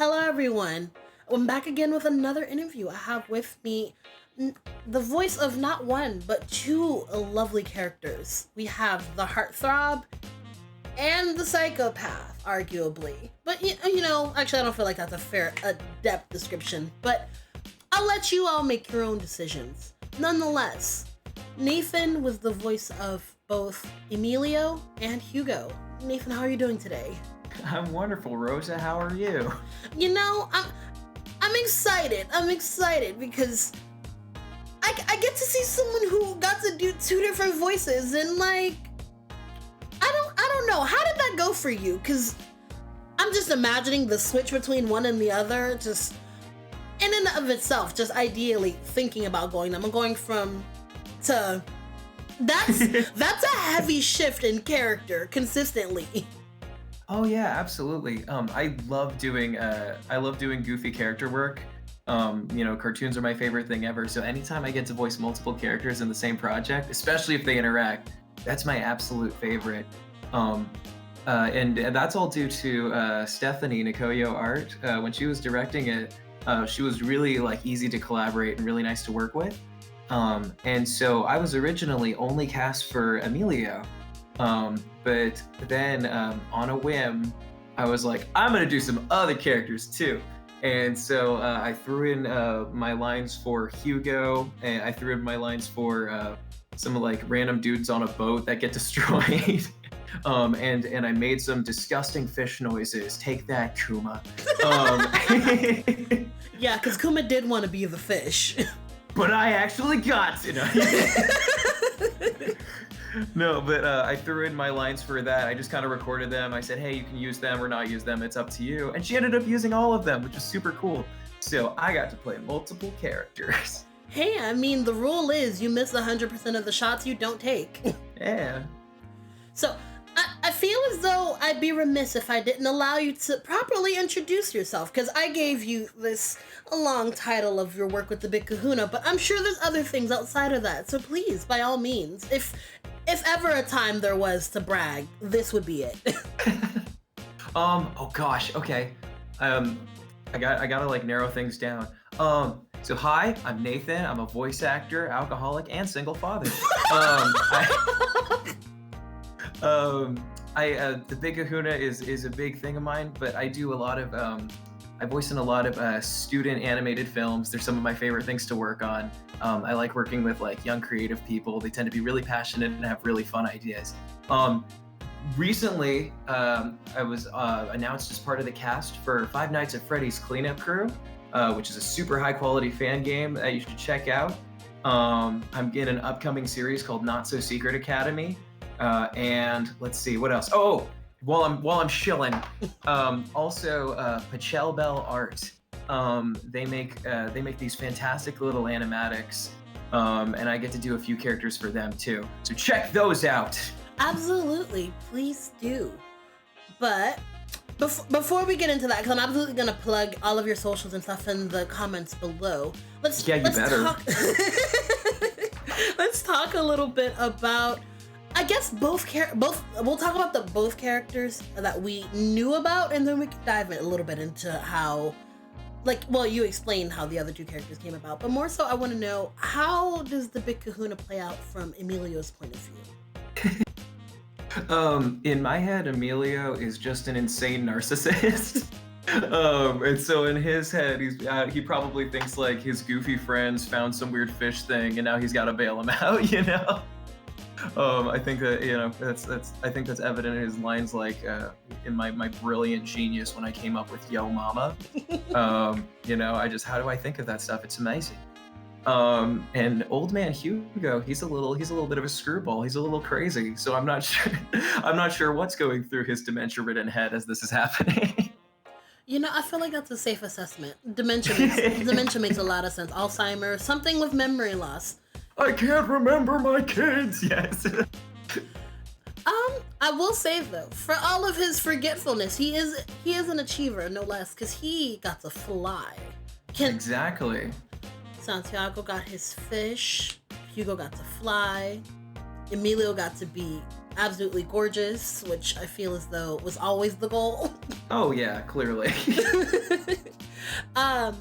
Hello, everyone. I'm back again with another interview. I have with me the voice of not one, but two lovely characters. We have the heartthrob and the psychopath, arguably. But, actually, I don't feel like that's a fair, depth description. But I'll let you all make your own decisions. Nonetheless, Nathan was the voice of both Emilio and Hugo. Nathan, how are you doing today? I'm wonderful, Rosa. How are you? I'm excited. I'm excited because I get to see someone who got to do two different voices, and I don't know, how did that go for you? Because I'm just imagining the switch between one and the other, just in and of itself, just ideally thinking about going. I'm going from to that's a heavy shift in character consistently. Oh yeah, absolutely. I love doing goofy character work. Cartoons are my favorite thing ever. So anytime I get to voice multiple characters in the same project, especially if they interact, that's my absolute favorite. And that's all due to Stephanie Nikoyo Art. When she was directing it, she was really like easy to collaborate and really nice to work with. And so I was originally only cast for Emilio. But then on a whim, I was like, I'm gonna do some other characters too. And so I threw in my lines for Hugo, and I threw in my lines for some like random dudes on a boat that get destroyed. And I made some disgusting fish noises. Take that, Kuma. Um, Yeah, because Kuma did want to be the fish. but I actually got to. No, but I threw in my lines for that. I just kind of recorded them. I said, hey, you can use them or not use them. It's up to you. And she ended up using all of them, which is super cool. So I got to play multiple characters. Hey, I mean, the rule is you miss 100% of the shots you don't take. Yeah. So, I feel as though I'd be remiss if I didn't allow you to properly introduce yourself, because I gave you this long title of your work with the Big Kahuna, but I'm sure there's other things outside of that. So please, by all means, if ever a time there was to brag, this would be it. Oh gosh, okay. I gotta like narrow things down. So hi, I'm Nathan. I'm a voice actor, alcoholic, and single father. The Big Kahuna is a big thing of mine, but I do a lot of I voice in a lot of student animated films. They're some of my favorite things to work on. I like working with like young creative people. They tend to be really passionate and have really fun ideas. Recently, I was announced as part of the cast for Five Nights at Freddy's Cleanup Crew, which is a super high quality fan game that you should check out. I'm in an upcoming series called Not So Secret Academy. And let's see what else. Oh, while I'm shilling, also Pachel Bell Art. They make these fantastic little animatics, and I get to do a few characters for them too. So check those out. Absolutely, please do. But before we get into that, because I'm absolutely gonna plug all of your socials and stuff in the comments below. Let's better. talk. Let's talk a little bit about. I guess both. We'll talk about the both characters that we knew about, and then we can dive a little bit into how. You explained how the other two characters came about, but more so, I want to know, how does the Big Kahuna play out from Emilio's point of view? In my head, Emilio is just an insane narcissist. And so in his head, he probably thinks like his goofy friends found some weird fish thing, and now he's got to bail him out. I think that I think that's evident in his lines, like in my brilliant genius when I came up with "Yo, Mama." How do I think of that stuff? It's amazing. And old man Hugo, he's a little bit of a screwball. He's a little crazy. So I'm not sure. I'm not sure what's going through his dementia-ridden head as this is happening. I feel like that's a safe assessment. Dementia makes a lot of sense. Alzheimer's, something with memory loss. I can't remember my kids. Yes. I will say though, for all of his forgetfulness, he is an achiever, no less, because he got to fly. Exactly. Santiago got his fish. Hugo got to fly. Emilio got to be absolutely gorgeous, which I feel as though was always the goal. Oh yeah, clearly. um,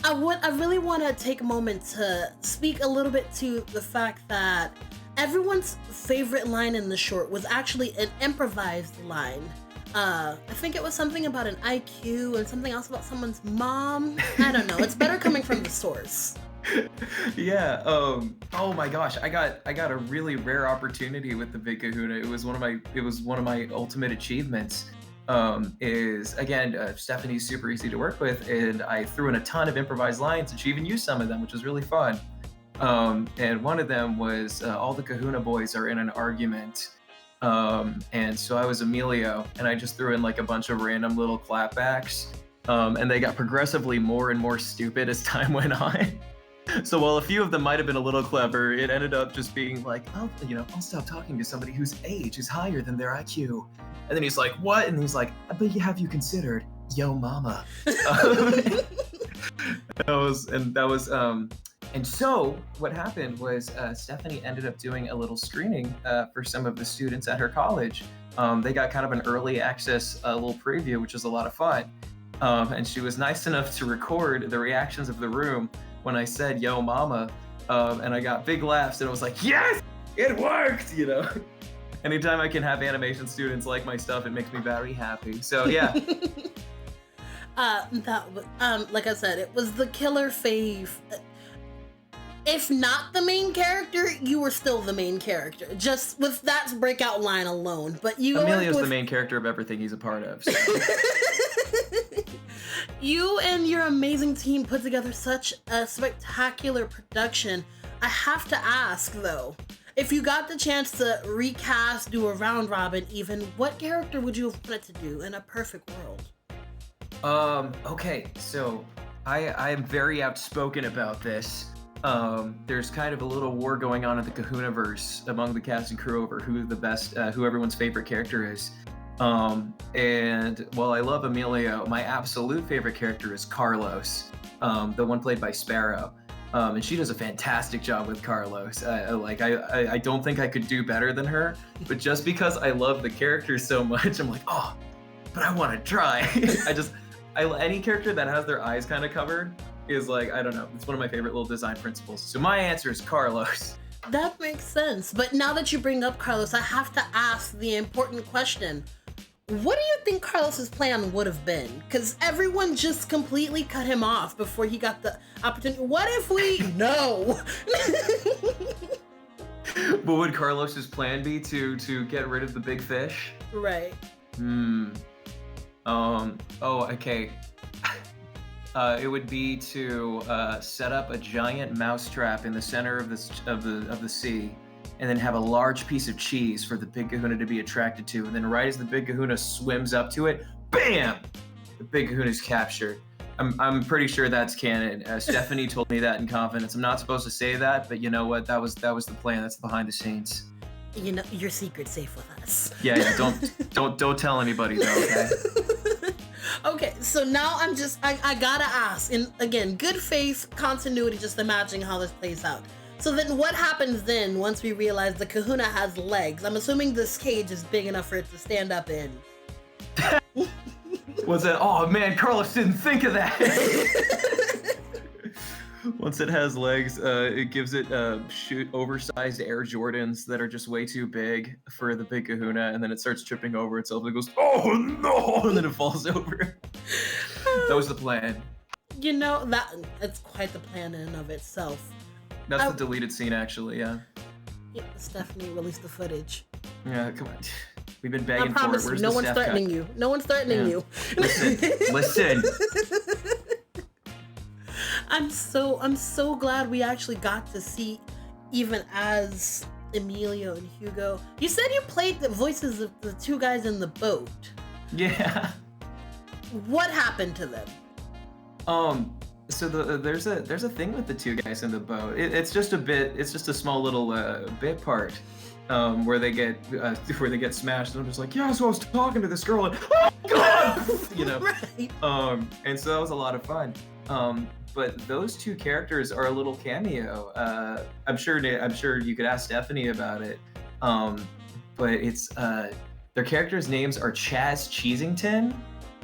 I really want to take a moment to speak a little bit to the fact that everyone's favorite line in the short was actually an improvised line. I think it was something about an IQ and something else about someone's mom. I don't know. It's better coming from the source. Yeah. Oh my gosh, I got a really rare opportunity with the Big Kahuna. It was one of my ultimate achievements. Is again, Stephanie's super easy to work with, and I threw in a ton of improvised lines, and she even used some of them, which was really fun. And one of them was all the Kahuna boys are in an argument. And so I was Emilio, and I just threw in like a bunch of random little clapbacks. And they got progressively more and more stupid as time went on. So while a few of them might have been a little clever, it ended up just being like, oh, I'll stop talking to somebody whose age is higher than their IQ. And then he's like, what? And he's like, but have you considered yo mama? And so what happened was Stephanie ended up doing a little screening for some of the students at her college. They got kind of an early access little preview, which was a lot of fun. And she was nice enough to record the reactions of the room when I said yo mama, and I got big laughs, and I was like, yes, it worked, Anytime I can have animation students like my stuff, it makes me very happy. So yeah. Like I said, it was the killer fave. If not the main character, you were still the main character, just with that breakout line alone. But Emilio's the main character of everything he's a part of. So. You and your amazing team put together such a spectacular production. I have to ask, though, if you got the chance to recast, do a round robin even, what character would you have wanted to do in a perfect world? Okay, so I am very outspoken about this. There's kind of a little war going on in the Kahunaverse among the cast and crew over who everyone's favorite character is. And while I love Emilio, my absolute favorite character is Carlos, the one played by Sparrow. And she does a fantastic job with Carlos. I don't think I could do better than her, but just because I love the character so much, I'm like, oh, but I want to try. Any character that has their eyes kind of covered is like, I don't know, it's one of my favorite little design principles. So my answer is Carlos. That makes sense. But now that you bring up Carlos, I have to ask the important question. What do you think Carlos's plan would have been? Because everyone just completely cut him off before he got the opportunity. What if we... No. But would Carlos's plan be to get rid of the big fish? Right. Okay. It would be to set up a giant mousetrap in the center of the sea, and then have a large piece of cheese for the Big Kahuna to be attracted to. And then right as the Big Kahuna swims up to it, bam! The Big Kahuna is captured. I'm pretty sure that's canon. Stephanie told me that in confidence. I'm not supposed to say that, but you know what? That was the plan. That's behind the scenes. Your secret's safe with us. Yeah. Don't tell anybody though. Okay. Okay, so now I gotta ask, and again, good faith continuity, just imagining how this plays out. So then what happens then once we realize the Kahuna has legs? I'm assuming this cage is big enough for it to stand up in. What's that? Oh man, Carlos didn't think of that. Once it has legs, it gives it oversized Air Jordans that are just way too big for the Big Kahuna, and then it starts tripping over itself and it goes, oh no, and then it falls over. That was the plan. It's quite the plan in and of itself. That's the deleted scene, actually, yeah. Stephanie, release the footage. Yeah, come on. We've been begging for it. Where's the no one's Steph threatening cut? you. No one's threatening you. Listen. I'm so glad we actually got to see, even as Emilio and Hugo. You said you played the voices of the two guys in the boat. Yeah. What happened to them? So there's a thing with the two guys in the boat. It's just a small little bit part, where they get smashed. And I'm just like, yeah, so I was talking to this girl, and oh god, Right. And so that was a lot of fun. But those two characters are a little cameo. I'm sure you could ask Stephanie about it. Um, but it's their characters' names are Chaz Cheesington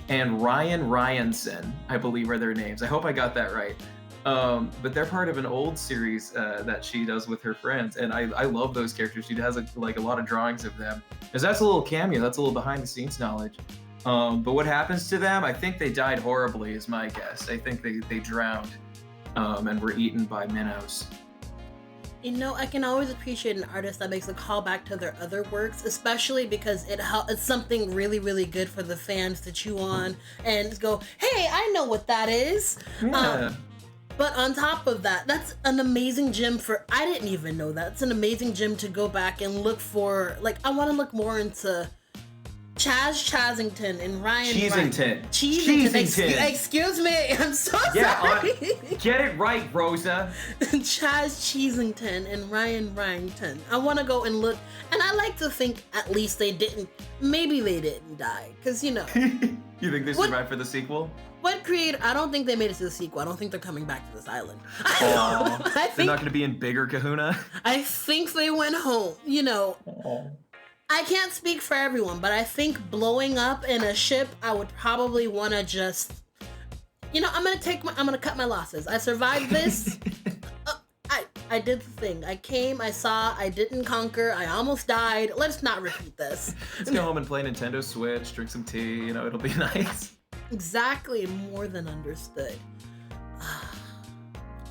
and Ryan Ryanson, I believe are their names. I hope I got that right. But they're part of an old series that she does with her friends, and I love those characters. She has like a lot of drawings of them. Because that's a little cameo. That's a little behind the scenes knowledge. But what happens to them? I think they died horribly, is my guess. I think they drowned and were eaten by minnows. You know, I can always appreciate an artist that makes a callback to their other works, especially because it's something really, really good for the fans to chew on and go, hey, I know what that is. Yeah. But on top of that, that's an amazing gem I didn't even know that. It's an amazing gem to go back and look for. Like, I want to look more into Chaz Chazington and Ryan Cheesington. Excuse me. I'm so sorry. Get it right, Rosa. Chaz Cheesington and Ryan Ryington. I want to go and look, and I like to think at least maybe they didn't die, because you know. You think they survived for the sequel? What creator? I don't think they made it to the sequel. I don't think they're coming back to this island. They're not going to be in bigger Kahuna? I think they went home. You know. Aww. I can't speak for everyone, but I think blowing up in a ship, I would probably want to just, you know, I'm gonna cut my losses. I survived this. I did the thing. I came, I saw, I didn't conquer, I almost died. Let's not repeat this. Let's go home and play Nintendo Switch, drink some tea, you know, it'll be nice. Exactly, more than understood.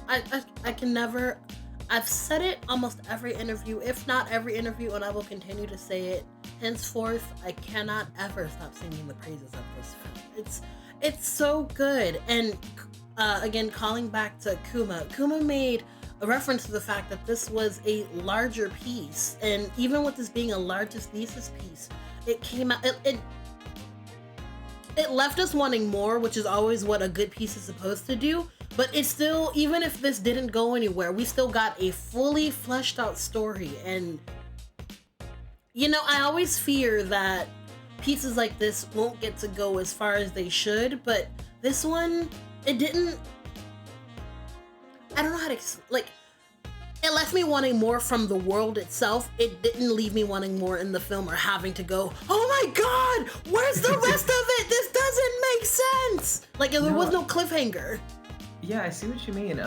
I can never, I've said it almost every interview, if not every interview, and I will continue to say it. Henceforth, I cannot ever stop singing the praises of this film. It's so good. And again, calling back to Kuma made a reference to the fact that this was a larger piece, and even with this being a largest thesis piece, it came out. It left us wanting more, which is always what a good piece is supposed to do. But it's still, even if this didn't go anywhere, we still got a fully fleshed out story. And, you know, I always fear that pieces like this won't get to go as far as they should. But this one, it didn't, I don't know how to, like, it left me wanting more from the world itself. It didn't leave me wanting more in the film or having to go, oh my god, where's the rest of it? This doesn't make sense. Like, there was no cliffhanger. Yeah, I see what you mean.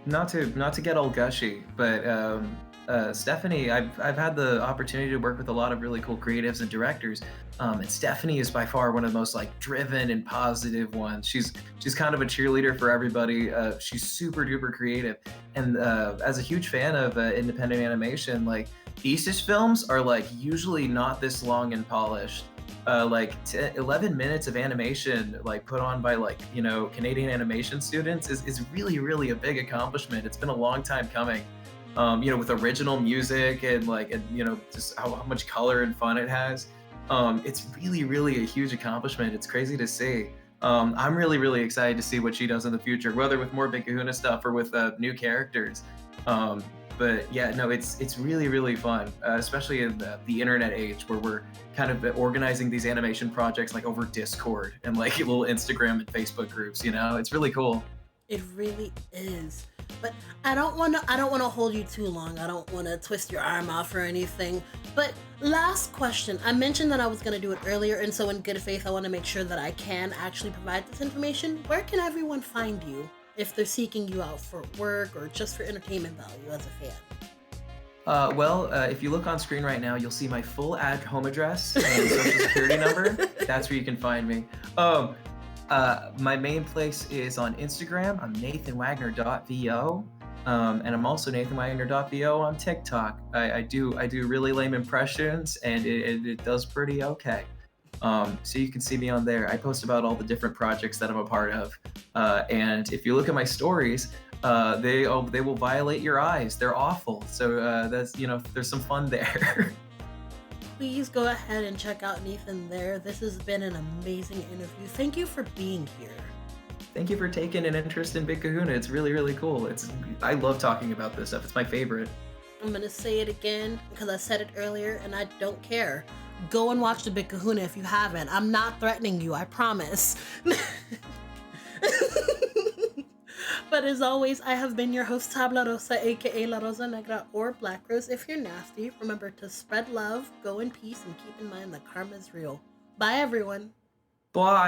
Not to get all gushy, but Stephanie, I've had the opportunity to work with a lot of really cool creatives and directors, and Stephanie is by far one of the most like driven and positive ones. She's kind of a cheerleader for everybody. She's super duper creative, and as a huge fan of independent animation, like thesis films are like usually not this long and polished. 11 minutes of animation like put on by like, you know, Canadian animation students is really, really a big accomplishment. It's been a long time coming, you know, with original music and you know, just how much color and fun it has. It's really, really a huge accomplishment. It's crazy to see. I'm really, really excited to see what she does in the future, whether with more Bkgd stuff or with new characters. But yeah, no, it's really, really fun, especially in the internet age where we're kind of organizing these animation projects like over Discord and like little Instagram and Facebook groups, you know? It's really cool. It really is. But I don't want to hold you too long. I don't want to twist your arm off or anything. But last question. I mentioned that I was going to do it earlier, and so in good faith, I want to make sure that I can actually provide this information. Where can everyone find you if they're seeking you out for work or just for entertainment value as a fan? Well, if you look on screen right now, you'll see my full home address and social security number. That's where you can find me. My main place is on Instagram. I'm nathanwagner.vo. And I'm also nathanwagner.vo on TikTok. I do really lame impressions, and it does pretty okay. So you can see me on there. I post about all the different projects that I'm a part of. And if you look at my stories, they will violate your eyes. They're awful. So that's, you know, there's some fun there. Please go ahead and check out Nathan there. This has been an amazing interview. Thank you for being here. Thank you for taking an interest in Bkgd. It's really, really cool. I love talking about this stuff. It's my favorite. I'm gonna say it again because I said it earlier and I don't care. Go and watch the Bkgd if you haven't. I'm not threatening you, I promise. But as always, I have been your host, Tabla Rosa, aka La Rosa Negra or Black Rose. If you're nasty, remember to spread love, go in peace, and keep in mind that karma is real. Bye, everyone. Bye.